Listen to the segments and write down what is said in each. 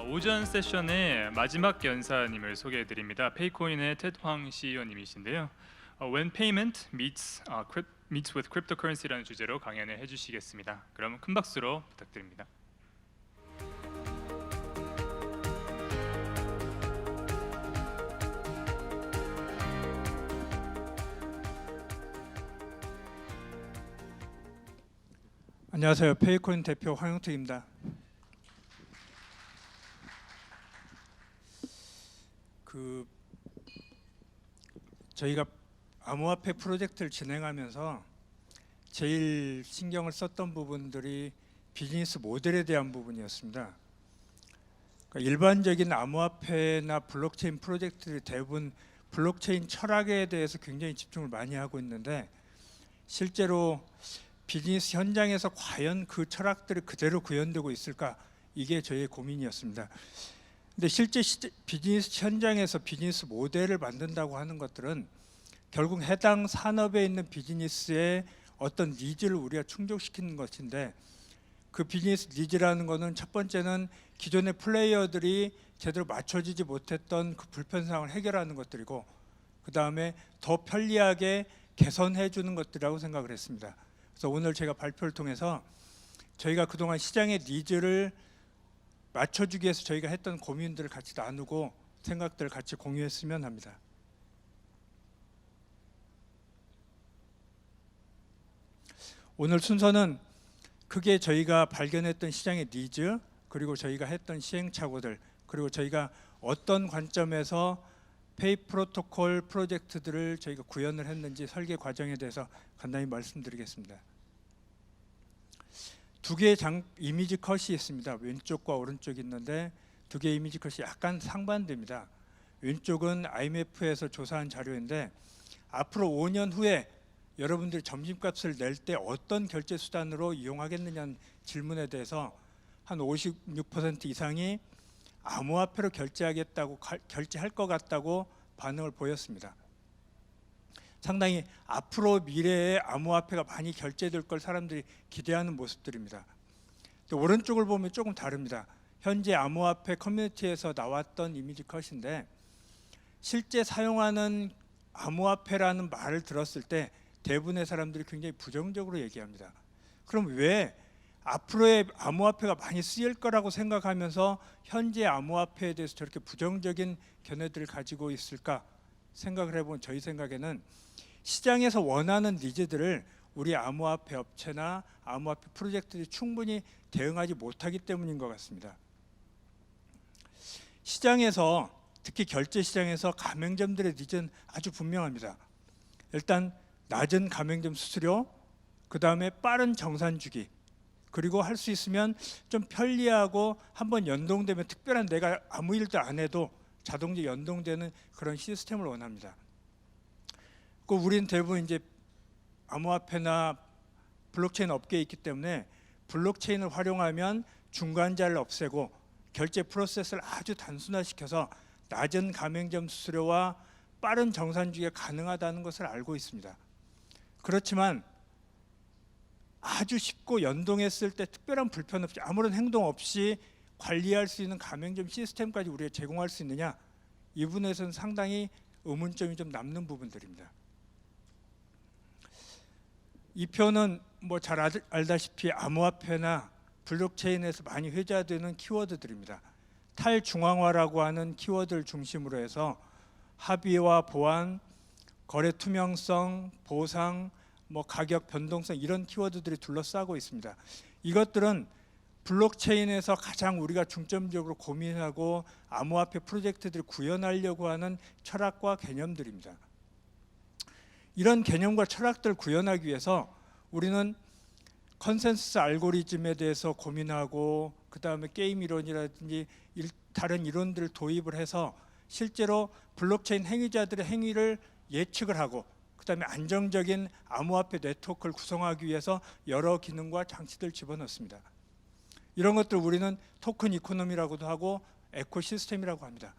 오전 세션의 마지막 연사님을 소개해드립니다. 페이코인의 텟황 CEO님이신데요. When Payment Meets with Cryptocurrency라는 주제로 강연을 해주시겠습니다. 그럼 큰 박수로 부탁드립니다. 안녕하세요. 페이코인 대표 황영택입니다. 저희가 암호화폐 프로젝트를 진행하면서 제일 신경을 썼던 부분들이 비즈니스 모델에 대한 부분이었습니다. 그러니까 일반적인 암호화폐나 블록체인 프로젝트들이 대부분 블록체인 철학에 대해서 굉장히 집중을 많이 하고 있는데, 실제로 비즈니스 현장에서 과연 그 철학들이 그대로 구현되고 있을까, 이게 저희의 고민이었습니다. 근데 실제 비즈니스 현장에서 비즈니스 모델을 만든다고 하는 것들은 결국 해당 산업에 있는 비즈니스의 어떤 니즈를 우리가 충족시키는 것인데, 그 비즈니스 니즈라는 것은 첫 번째는 기존의 플레이어들이 제대로 맞춰지지 못했던 그 불편사항을 해결하는 것들이고, 그 다음에 더 편리하게 개선해 주는 것들이라고 생각을 했습니다. 그래서 오늘 제가 발표를 통해서 저희가 그동안 시장의 니즈를 맞춰주기 위해서 저희가 했던 고민들을 같이 나누고 생각들을 같이 공유했으면 합니다. 오늘 순서는 크게 저희가 발견했던 시장의 니즈, 그리고 저희가 했던 시행착오들, 그리고 저희가 어떤 관점에서 페이 프로토콜 프로젝트들을 저희가 구현을 했는지 설계 과정에 대해서 간단히 말씀드리겠습니다. 두 개의 이미지 컷이 있습니다. 왼쪽과 오른쪽이 있는데 두 개의 이미지 컷이 약간 상반됩니다. 왼쪽은 IMF에서 조사한 자료인데, 앞으로 5년 후에 여러분들이 점심값을 낼 때 어떤 결제 수단으로 이용하겠느냐는 질문에 대해서 한 56% 이상이 암호화폐로 결제하겠다고, 결제할 것 같다고 반응을 보였습니다. 상당히 앞으로 미래에 암호화폐가 많이 결제될 걸 사람들이 기대하는 모습들입니다. 또 오른쪽을 보면 조금 다릅니다. 현재 암호화폐 커뮤니티에서 나왔던 이미지 컷인데, 실제 사용하는 암호화폐라는 말을 들었을 때 대부분의 사람들이 굉장히 부정적으로 얘기합니다. 그럼 왜 앞으로의 암호화폐가 많이 쓰일 거라고 생각하면서 현재 암호화폐에 대해서 저렇게 부정적인 견해들을 가지고 있을까 생각을 해본 저희 생각에는, 시장에서 원하는 니즈들을 우리 암호화폐 업체나 암호화폐 프로젝트들이 충분히 대응하지 못하기 때문인 것 같습니다. 시장에서, 특히 결제 시장에서 가맹점들의 니즈는 아주 분명합니다. 일단 낮은 가맹점 수수료, 그 다음에 빠른 정산 주기, 그리고 할 수 있으면 좀 편리하고 한번 연동되면 특별한, 내가 아무 일도 안 해도 자동적으로 연동되는 그런 시스템을 원합니다. 그 우리는 대부분 이제 암호화폐나 블록체인 업계에 있기 때문에 블록체인을 활용하면 중간자를 없애고 결제 프로세스를 아주 단순화시켜서 낮은 가맹점 수수료와 빠른 정산 주기가 가능하다는 것을 알고 있습니다. 그렇지만 아주 쉽고 연동했을 때 특별한 불편 없이, 아무런 행동 없이 관리할 수 있는 가맹점 시스템까지 우리가 제공할 수 있느냐, 이 부분에서는 상당히 의문점이 좀 남는 부분들입니다. 이 표는 뭐 잘 알다시피 암호화폐나 블록체인에서 많이 회자되는 키워드들입니다. 탈중앙화라고 하는 키워드를 중심으로 해서 합의와 보안, 거래 투명성, 보상, 가격 변동성, 이런 키워드들이 둘러싸고 있습니다. 이것들은 블록체인에서 가장 우리가 중점적으로 고민하고 암호화폐 프로젝트들을 구현하려고 하는 철학과 개념들입니다. 이런 개념과 철학들을 구현하기 위해서 우리는 컨센서스 알고리즘에 대해서 고민하고, 그 다음에 게임 이론이라든지 다른 이론들을 도입을 해서 실제로 블록체인 행위자들의 행위를 예측을 하고, 그 다음에 안정적인 암호화폐 네트워크를 구성하기 위해서 여러 기능과 장치들을 집어넣습니다. 이런 것들을 우리는 토큰 이코노미라고도 하고 에코시스템이라고 합니다.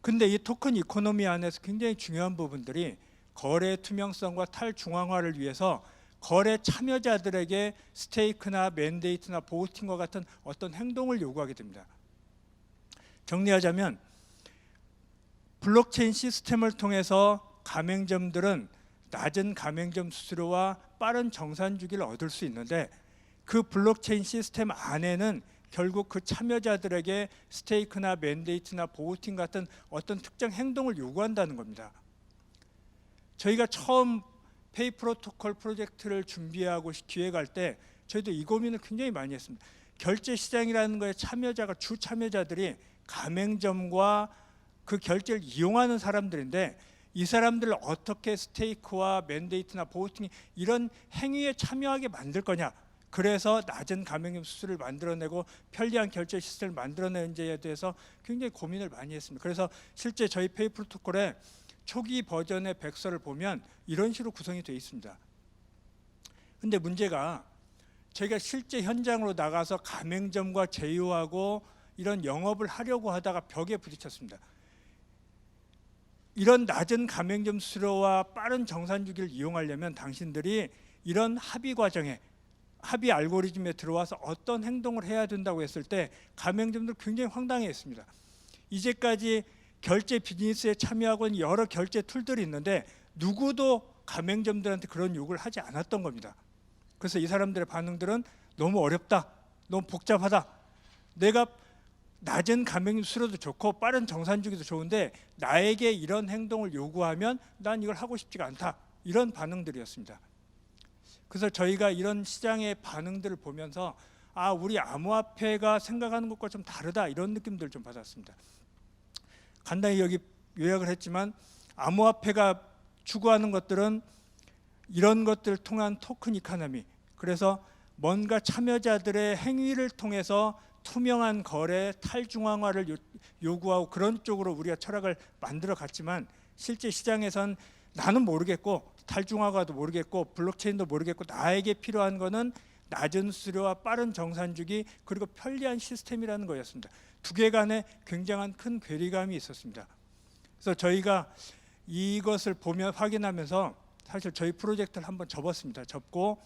근데 이 토큰 이코노미 안에서 굉장히 중요한 부분들이 거래 투명성과 탈중앙화를 위해서 거래 참여자들에게 스테이크나 맨데이트나 보호팅과 같은 어떤 행동을 요구하게 됩니다. 정리하자면 블록체인 시스템을 통해서 가맹점들은 낮은 가맹점 수수료와 빠른 정산 주기를 얻을 수 있는데 그 블록체인 시스템 안에는 결국 그 참여자들에게 스테이크나 맨데이트나 보호팅 같은 어떤 특정 행동을 요구한다는 겁니다. 저희가 처음 페이 프로토콜 프로젝트를 준비하고 기획할 때 저희도 이 고민을 굉장히 많이 했습니다. 결제 시장이라는 거에 참여자가 주 참여자들이 가맹점과 그 결제를 이용하는 사람들인데 이 사람들을 어떻게 스테이크와 맨데이트나 보호팅 이런 행위에 참여하게 만들 거냐. 그래서 낮은 가맹점 수수료를 만들어내고 편리한 결제 시스템을 만들어내는지에 대해서 굉장히 고민을 많이 했습니다. 그래서 실제 저희 페이 프로토콜의 초기 버전의 백서를 보면 이런 식으로 구성이 되어 있습니다. 근데 문제가 저희가 실제 현장으로 나가서 가맹점과 제휴하고 이런 영업을 하려고 하다가 벽에 부딪혔습니다. 이런 낮은 가맹점 수수료와 빠른 정산 주기를 이용하려면 당신들이 이런 합의 과정에 합의 알고리즘에 들어와서 어떤 행동을 해야 된다고 했을 때 가맹점들 굉장히 황당해했습니다. 이제까지 결제 비즈니스에 참여하고 있는 여러 결제 툴들이 있는데 누구도 가맹점들한테 그런 요구를 하지 않았던 겁니다. 그래서 이 사람들의 반응들은 너무 어렵다, 너무 복잡하다, 내가 낮은 가맹점 수수료도 좋고 빠른 정산 주기도 좋은데 나에게 이런 행동을 요구하면 난 이걸 하고 싶지가 않다, 이런 반응들이었습니다. 그래서 저희가 이런 시장의 반응들을 보면서 우리 암호화폐가 생각하는 것과 좀 다르다, 이런 느낌들을 좀 받았습니다. 간단히 여기 요약을 했지만 암호화폐가 추구하는 것들은 이런 것들을 통한 토큰 이코노미, 그래서 뭔가 참여자들의 행위를 통해서 투명한 거래, 탈중앙화를 요구하고 그런 쪽으로 우리가 철학을 만들어 갔지만 실제 시장에선 나는 모르겠고 탈중앙화도 모르겠고 블록체인도 모르겠고 나에게 필요한 거는 낮은 수수료와 빠른 정산 주기 그리고 편리한 시스템이라는 거였습니다. 두 개 간에 굉장한 큰 괴리감이 있었습니다. 그래서 저희가 이것을 보면 확인하면서 사실 저희 프로젝트를 한번 접었습니다. 접고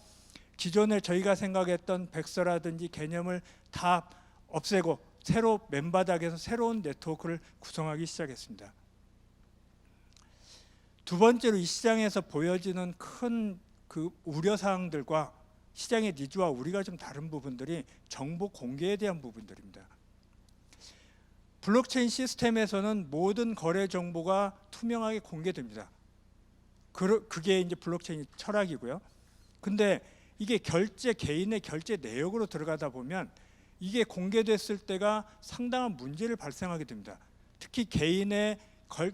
기존에 저희가 생각했던 백서라든지 개념을 다 없애고 새로 맨바닥에서 새로운 네트워크를 구성하기 시작했습니다. 두 번째로 이 시장에서 보여지는 큰 그 우려 사항들과 시장의 니즈와 우리가 좀 다른 부분들이 정보 공개에 대한 부분들입니다. 블록체인 시스템에서는 모든 거래 정보가 투명하게 공개됩니다. 그게 이제 블록체인 철학이고요. 근데 이게 개인의 결제 내역으로 들어가다 보면 이게 공개됐을 때가 상당한 문제를 발생하게 됩니다. 특히 개인의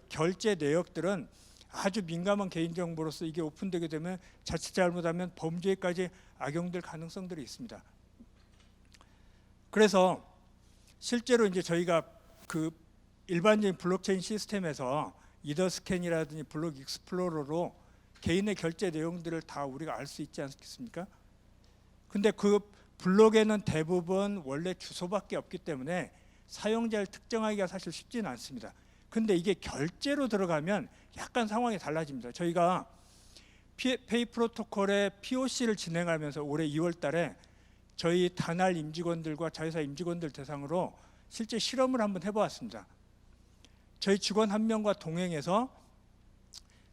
결제 내역들은 아주 민감한 개인정보로서 이게 오픈되게 되면 자칫 잘못하면 범죄까지 악용될 가능성들이 있습니다. 그래서 실제로 이제 저희가 그 일반적인 블록체인 시스템에서 이더스캔이라든지 블록 익스플로러로 개인의 결제 내용들을 다 우리가 알 수 있지 않겠습니까? 근데 그 블록에는 대부분 원래 주소밖에 없기 때문에 사용자를 특정하기가 사실 쉽지는 않습니다. 근데 이게 결제로 들어가면 약간 상황이 달라집니다. 저희가 페이 프로토콜의 POC를 진행하면서 올해 2월 달에 저희 단알 임직원들과 자회사 임직원들 대상으로 실제 실험을 한번 해보았습니다. 저희 직원 한 명과 동행해서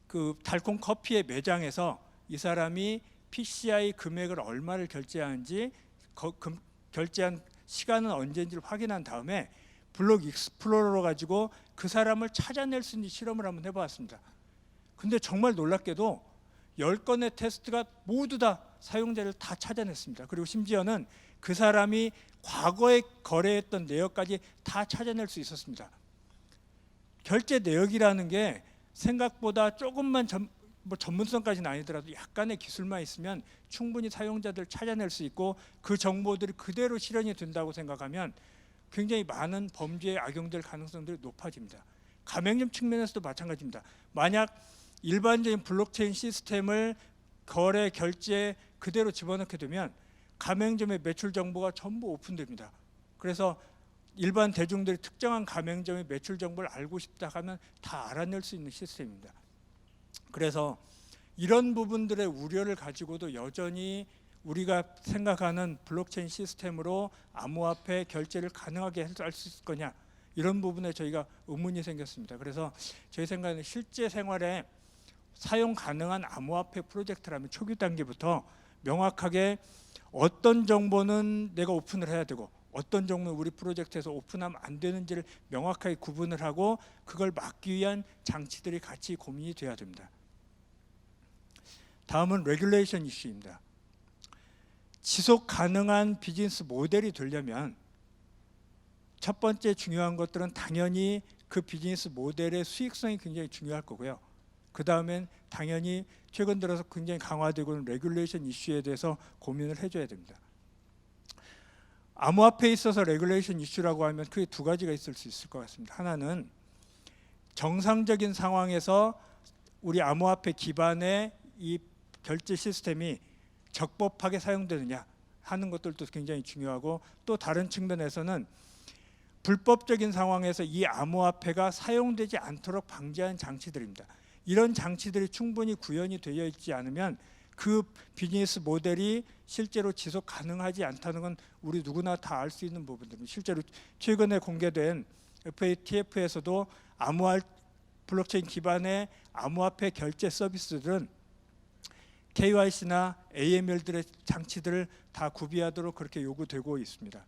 그 달콤 커피의 매장에서 이 사람이 PCI 금액을 얼마를 결제하는지 결제한 시간은 언제인지를 확인한 다음에 블록 익스플로러로 가지고 그 사람을 찾아낼 수 있는 실험을 한번 해보았습니다. 근데 정말 놀랍게도 10건의 테스트가 모두 다 사용자를 다 찾아냈습니다. 그리고 심지어는 그 사람이 과거에 거래했던 내역까지 다 찾아낼 수 있었습니다. 결제 내역이라는 게 생각보다 조금만 전문성까지는 아니더라도 약간의 기술만 있으면 충분히 사용자들 찾아낼 수 있고 그 정보들이 그대로 실현이 된다고 생각하면 굉장히 많은 범죄에 악용될 가능성들이 높아집니다. 가맹점 측면에서도 마찬가지입니다. 만약 일반적인 블록체인 시스템을 거래, 결제에 그대로 집어넣게 되면 가맹점의 매출 정보가 전부 오픈됩니다. 그래서 일반 대중들이 특정한 가맹점의 매출 정보를 알고 싶다 하면 다 알아낼 수 있는 시스템입니다. 그래서 이런 부분들의 우려를 가지고도 여전히 우리가 생각하는 블록체인 시스템으로 암호화폐 결제를 가능하게 할 수 있을 거냐, 이런 부분에 저희가 의문이 생겼습니다. 그래서 저희 생각에는 실제 생활에 사용 가능한 암호화폐 프로젝트라면 초기 단계부터 명확하게 어떤 정보는 내가 오픈을 해야 되고 어떤 정보는 우리 프로젝트에서 오픈하면 안 되는지를 명확하게 구분을 하고 그걸 막기 위한 장치들이 같이 고민이 돼야 됩니다. 다음은 레귤레이션 이슈입니다. 지속 가능한 비즈니스 모델이 되려면 첫 번째 중요한 것들은 당연히 그 비즈니스 모델의 수익성이 굉장히 중요할 거고요. 그 다음엔 당연히 최근 들어서 굉장히 강화되고 있는 레귤레이션 이슈에 대해서 고민을 해줘야 됩니다. 암호화폐에 있어서 레귤레이션 이슈라고 하면 크게 두 가지가 있을 수 있을 것 같습니다. 하나는 정상적인 상황에서 우리 암호화폐 기반의 이 결제 시스템이 적법하게 사용되느냐 하는 것들도 굉장히 중요하고, 또 다른 측면에서는 불법적인 상황에서 이 암호화폐가 사용되지 않도록 방지하는 장치들입니다. 이런 장치들이 충분히 구현이 되어 있지 않으면 그 비즈니스 모델이 실제로 지속 가능하지 않다는 건 우리 누구나 다 알 수 있는 부분들입니다. 실제로 최근에 공개된 FATF에서도 블록체인 기반의 암호화폐 결제 서비스들은 KYC나 AML들의 장치들을 다 구비하도록 그렇게 요구되고 있습니다.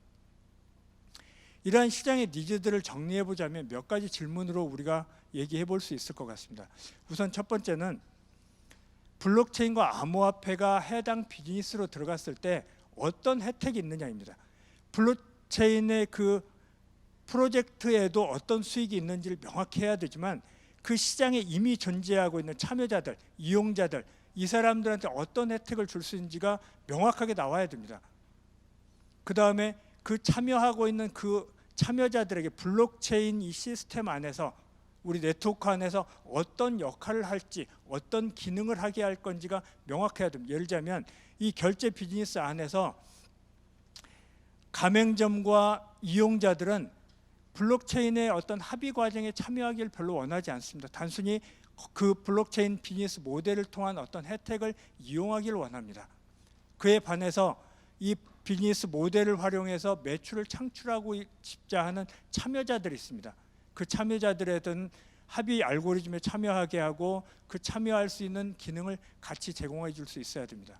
이러한 시장의 니즈들을 정리해 보자면 몇 가지 질문으로 우리가 얘기해 볼 수 있을 것 같습니다. 우선 첫 번째는 블록체인과 암호화폐가 해당 비즈니스로 들어갔을 때 어떤 혜택이 있느냐입니다. 블록체인의 그 프로젝트에도 어떤 수익이 있는지를 명확히 해야 되지만 그 시장에 이미 존재하고 있는 참여자들, 이용자들, 이 사람들한테 어떤 혜택을 줄 수 있는지가 명확하게 나와야 됩니다. 그 다음에 그 참여하고 있는 그 참여자들에게 블록체인 이 시스템 안에서 우리 네트워크 안에서 어떤 역할을 할지, 어떤 기능을 하게 할 건지가 명확해야 됩니다. 예를 들자면 이 결제 비즈니스 안에서 가맹점과 이용자들은 블록체인의 어떤 합의 과정에 참여하기를 별로 원하지 않습니다. 단순히 그 블록체인 비즈니스 모델을 통한 어떤 혜택을 이용하기를 원합니다. 그에 반해서 이 비즈니스 모델을 활용해서 매출을 창출하고 싶자 하는 참여자들이 있습니다. 그 참여자들에든 합의 알고리즘에 참여하게 하고 그 참여할 수 있는 기능을 같이 제공해 줄 수 있어야 됩니다.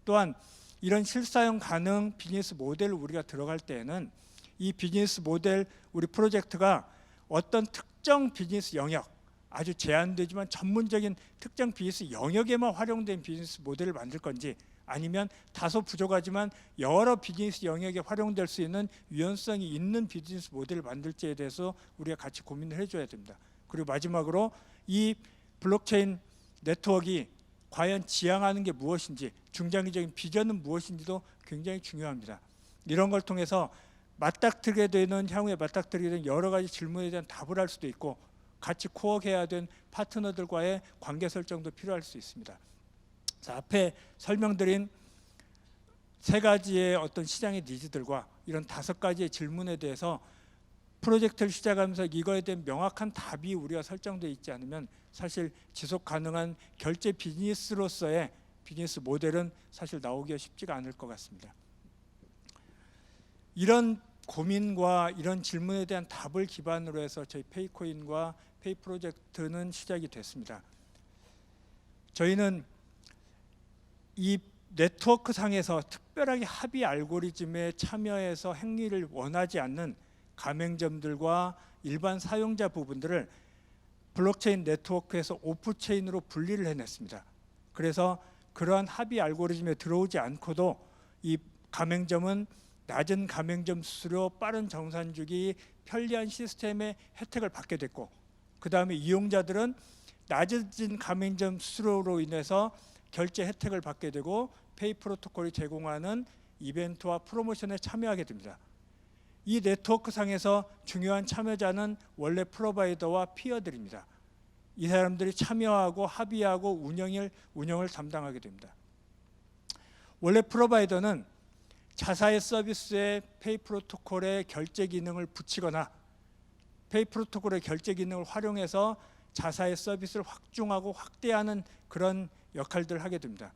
또한 이런 실사용 가능 비즈니스 모델을 우리가 들어갈 때에는 이 비즈니스 모델 우리 프로젝트가 어떤 특정 비즈니스 영역, 아주 제한되지만 전문적인 특정 비즈니스 영역에만 활용된 비즈니스 모델을 만들 건지, 아니면 다소 부족하지만 여러 비즈니스 영역에 활용될 수 있는 유연성이 있는 비즈니스 모델을 만들지에 대해서 우리가 같이 고민을 해줘야 됩니다. 그리고 마지막으로 이 블록체인 네트워크가 과연 지향하는 게 무엇인지, 중장기적인 비전은 무엇인지도 굉장히 중요합니다. 이런 걸 통해서 맞닥뜨리게 되는, 향후에 맞닥뜨리게 되는 여러 가지 질문에 대한 답을 할 수도 있고, 같이 코어해야 된 파트너들과의 관계 설정도 필요할 수 있습니다. 자, 앞에 설명드린 세 가지의 어떤 시장의 니즈들과 이런 5가지의 질문에 대해서 프로젝트를 시작하면서 이거에 대한 명확한 답이 우리가 설정되어 있지 않으면 사실 지속 가능한 결제 비즈니스로서의 비즈니스 모델은 사실 나오기가 쉽지가 않을 것 같습니다. 이런 고민과 이런 질문에 대한 답을 기반으로 해서 저희 페이코인과 페이 프로젝트는 시작이 됐습니다. 저희는 이 네트워크 상에서 특별하게 합의 알고리즘에 참여해서 행위를 원하지 않는 가맹점들과 일반 사용자 부분들을 블록체인 네트워크에서 오프체인으로 분리를 해냈습니다. 그래서 그러한 합의 알고리즘에 들어오지 않고도 이 가맹점은 낮은 가맹점 수수료, 빠른 정산주기, 편리한 시스템의 혜택을 받게 됐고, 그 다음에 이용자들은 낮은 가맹점 수수료로 인해서 결제 혜택을 받게 되고 페이 프로토콜이 제공하는 이벤트와 프로모션에 참여하게 됩니다. 이 네트워크 상에서 중요한 참여자는 원래 프로바이더와 피어들입니다. 이 사람들이 참여하고 합의하고 운영을 담당하게 됩니다. 원래 프로바이더는 자사의 서비스에 페이 프로토콜의 결제 기능을 붙이거나 페이 프로토콜의 결제 기능을 활용해서 자사의 서비스를 확충하고 확대하는 그런 역할들을 하게 됩니다.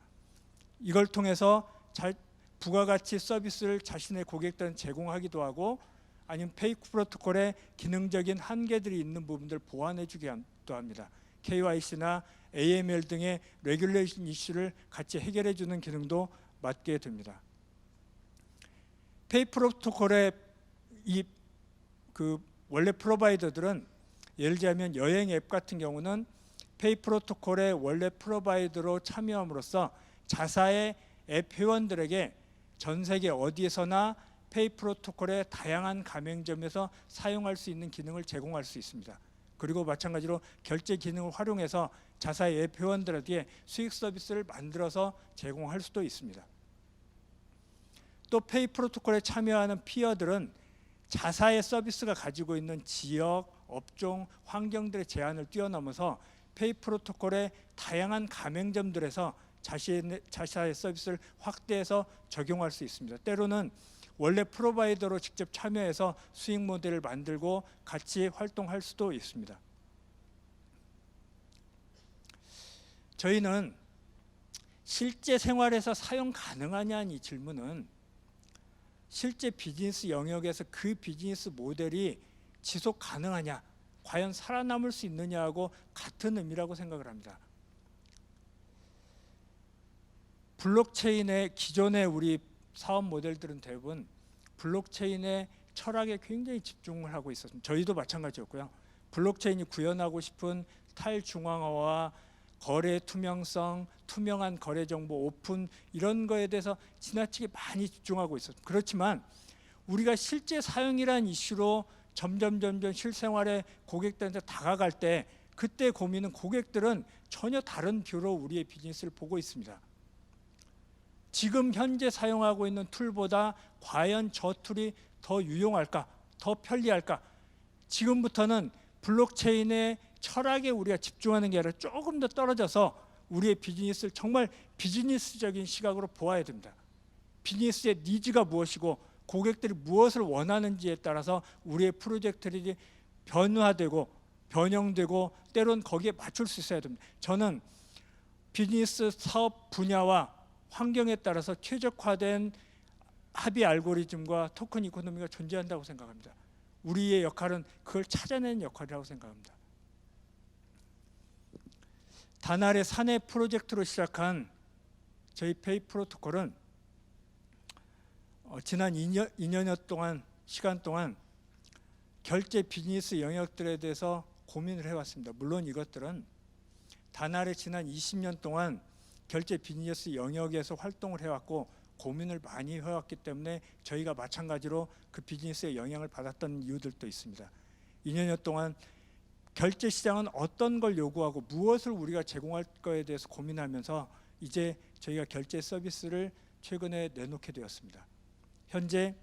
이걸 통해서 부가가치 서비스를 자신의 고객들한테 제공하기도 하고, 아니면 페이 프로토콜의 기능적인 한계들이 있는 부분들 보완해 주기도 합니다. KYC나 AML 등의 레귤레이션 이슈를 같이 해결해 주는 기능도 맡게 됩니다. 페이 프로토콜의 원래 프로바이더들은 예를 들자면 여행 앱 같은 경우는 페이 프로토콜의 원래 프로바이더로 참여함으로써 자사의 앱 회원들에게 전 세계 어디에서나 페이 프로토콜의 다양한 가맹점에서 사용할 수 있는 기능을 제공할 수 있습니다. 그리고 마찬가지로 결제 기능을 활용해서 자사의 앱 회원들에게 수익 서비스를 만들어서 제공할 수도 있습니다. 또 페이 프로토콜에 참여하는 피어들은 자사의 서비스가 가지고 있는 지역, 업종, 환경들의 제한을 뛰어넘어서 페이 프로토콜의 다양한 가맹점들에서 자사의 서비스를 확대해서 적용할 수 있습니다. 때로는 원래 프로바이더로 직접 참여해서 수익 모델을 만들고 같이 활동할 수도 있습니다. 저희는 실제 생활에서 사용 가능하냐는 이 질문은 실제 비즈니스 영역에서 그 비즈니스 모델이 지속 가능하냐, 과연 살아남을 수 있느냐하고 같은 의미라고 생각을 합니다. 블록체인의 기존의 우리 사업 모델들은 대부분 블록체인의 철학에 굉장히 집중을 하고 있었습니다. 저희도 마찬가지였고요. 블록체인이 구현하고 싶은 탈중앙화와 거래 투명성, 투명한 거래 정보, 오픈 이런 거에 대해서 지나치게 많이 집중하고 있었습니다. 그렇지만 우리가 실제 사용이라는 이슈로 점점 실생활에 고객들한테 다가갈 때 그때 고민은 고객들은 전혀 다른 뷰로 우리의 비즈니스를 보고 있습니다. 지금 현재 사용하고 있는 툴보다 과연 저 툴이 더 유용할까? 더 편리할까? 지금부터는 블록체인의 철학에 우리가 집중하는 게 아니라 조금 더 떨어져서 우리의 비즈니스를 정말 비즈니스적인 시각으로 보아야 됩니다. 비즈니스의 니즈가 무엇이고 고객들이 무엇을 원하는지에 따라서 우리의 프로젝트들이 변화되고 변형되고 때론 거기에 맞출 수 있어야 됩니다. 저는 비즈니스 사업 분야와 환경에 따라서 최적화된 합의 알고리즘과 토큰 이코노미가 존재한다고 생각합니다. 우리의 역할은 그걸 찾아내는 역할이라고 생각합니다. 다날의 사내 프로젝트로 시작한 저희 페이 프로토콜은 지난 2년여 동안 시간 동안 결제 비즈니스 영역들에 대해서 고민을 해왔습니다. 물론 이것들은 다날의 지난 20년 동안 결제 비즈니스 영역에서 활동을 해왔고 고민을 많이 해왔기 때문에 저희가 마찬가지로 그 비즈니스에 영향을 받았던 이유들도 있습니다. 2년여 동안 결제 시장은 어떤 걸 요구하고 무엇을 우리가 제공할 거에 대해서 고민하면서 이제 저희가 결제 서비스를 최근에 내놓게 되었습니다. 현재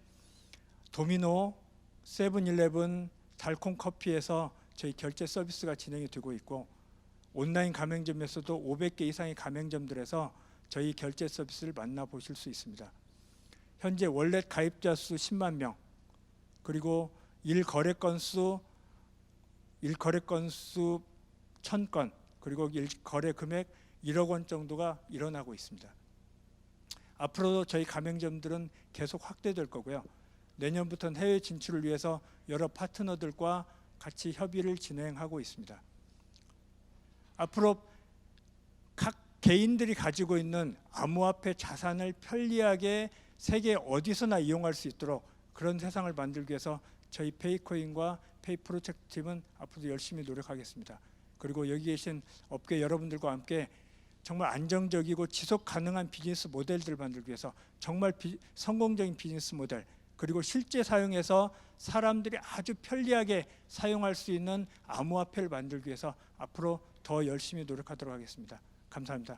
도미노, 세븐일레븐, 달콤커피에서 저희 결제 서비스가 진행이 되고 있고 온라인 가맹점에서도 500개 이상의 가맹점들에서 저희 결제 서비스를 만나보실 수 있습니다. 현재 월렛 가입자 수 10만 명, 그리고 일거래 건수 1000건, 그리고 일거래 금액 1억 원 정도가 일어나고 있습니다. 앞으로도 저희 가맹점들은 계속 확대될 거고요. 내년부터는 해외 진출을 위해서 여러 파트너들과 같이 협의를 진행하고 있습니다. 앞으로 각 개인들이 가지고 있는 암호화폐 자산을 편리하게 세계 어디서나 이용할 수 있도록 그런 세상을 만들기 위해서 저희 페이코인과 페이프로젝트 팀은 앞으로도 열심히 노력하겠습니다. 그리고 여기 계신 업계 여러분들과 함께 정말 안정적이고 지속 가능한 비즈니스 모델들을 만들기 위해서 정말 성공적인 비즈니스 모델, 그리고 실제 사용해서 사람들이 아주 편리하게 사용할 수 있는 암호화폐를 만들기 위해서 앞으로 더 열심히 노력하도록 하겠습니다. 감사합니다.